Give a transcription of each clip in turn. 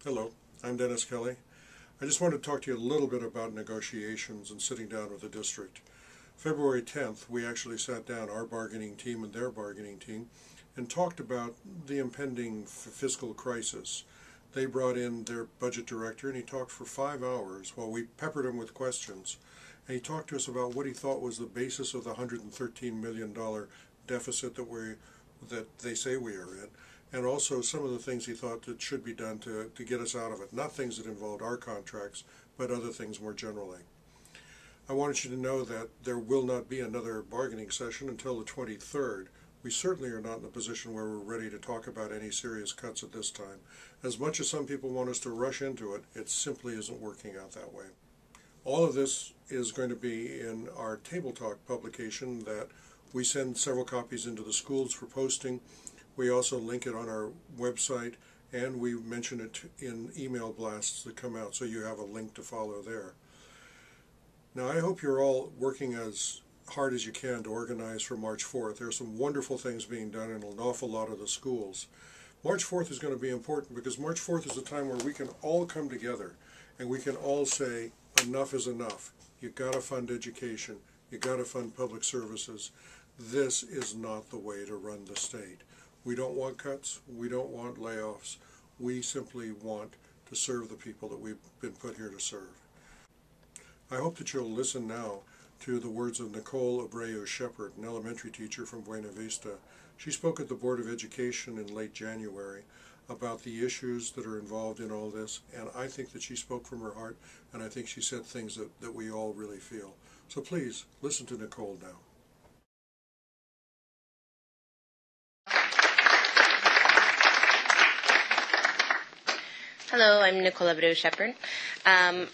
Hello, I'm Dennis Kelly. I just wanted to talk to you a little bit about negotiations and sitting down with the district. February 10th, we actually sat down, our bargaining team and their bargaining team, and talked about the impending fiscal crisis. They brought in their budget director and he talked for 5 hours while we peppered him with questions. And he talked to us about what he thought was the basis of the $113 million deficit that they say we are in, and also some of the things he thought that should be done to get us out of it. Not things that involved our contracts, but other things more generally. I wanted you to know that there will not be another bargaining session until the 23rd. We certainly are not in a position where we're ready to talk about any serious cuts at this time. As much as some people want us to rush into it, it simply isn't working out that way. All of this is going to be in our Table Talk publication that we send several copies into the schools for posting. We also link it on our website, and we mention it in email blasts that come out, so you have a link to follow there. Now, I hope you're all working as hard as you can to organize for March 4th. There are some wonderful things being done in an awful lot of the schools. March 4th is going to be important because March 4th is a time where we can all come together and we can all say, enough is enough. You've got to fund education. You've got to fund public services. This is not the way to run the state. We don't want cuts. We don't want layoffs. We simply want to serve the people that we've been put here to serve. I hope that you'll listen now to the words of Nicole Abreu-Shepard, an elementary teacher from Buena Vista. She spoke at the Board of Education in late January about the issues that are involved in all this, and I think that she spoke from her heart, and I think she said things that we all really feel. So please, listen to Nicole now. Hello, I'm Nicole Abreu-Shepard.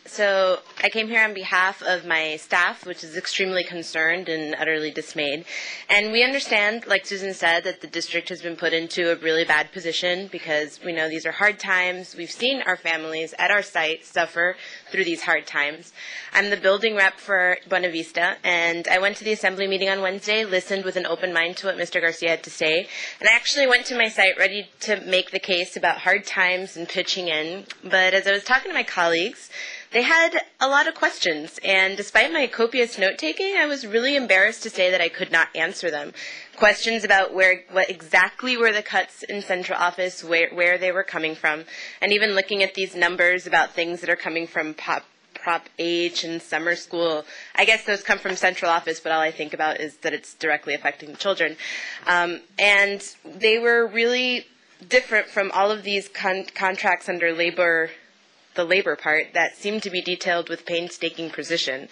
So I came here on behalf of my staff, which is extremely concerned and utterly dismayed. And we understand, like Susan said, that the district has been put into a really bad position because we know these are hard times. We've seen our families at our site suffer through these hard times. I'm the building rep for Buena Vista, and I went to the assembly meeting on Wednesday, listened with an open mind to what Mr. Garcia had to say, and I actually went to my site ready to make the case about hard times and pitching in. But as I was talking to my colleagues, they had a lot of questions, and despite my copious note-taking, I was really embarrassed to say that I could not answer them. Questions about what exactly were the cuts in central office, where they were coming from, and even looking at these numbers about things that are coming from Prop H and summer school. I guess those come from central office, but all I think about is that it's directly affecting the children. And they were really different from all of these contracts under the labor part that seem to be detailed with painstaking precision.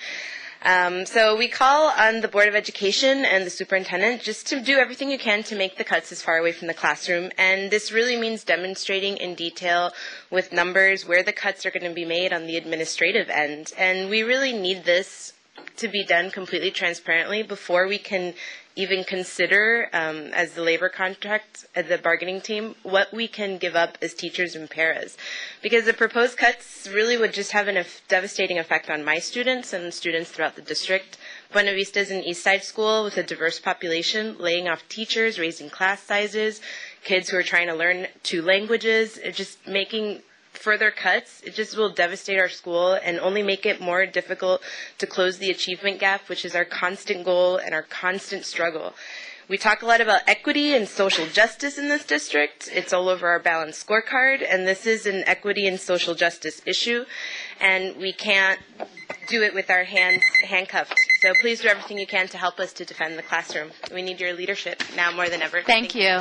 So we call on the Board of Education and the superintendent just to do everything you can to make the cuts as far away from the classroom. And this really means demonstrating in detail with numbers where the cuts are going to be made on the administrative end. And we really need this to be done completely transparently before we can even consider, as the labor contract, as the bargaining team, what we can give up as teachers and paras. Because the proposed cuts really would just have a devastating effect on my students and students throughout the district. Buena Vista is an East Side school with a diverse population, laying off teachers, raising class sizes, kids who are trying to learn 2 languages, just making further cuts. It just will devastate our school and only make it more difficult to close the achievement gap, which is our constant goal and our constant struggle. We talk a lot about equity and social justice in this district. It's all over our balanced scorecard, and this is an equity and social justice issue, and we can't do it with our hands handcuffed. So please do everything you can to help us to defend the classroom. We need your leadership now more than ever. Thank you.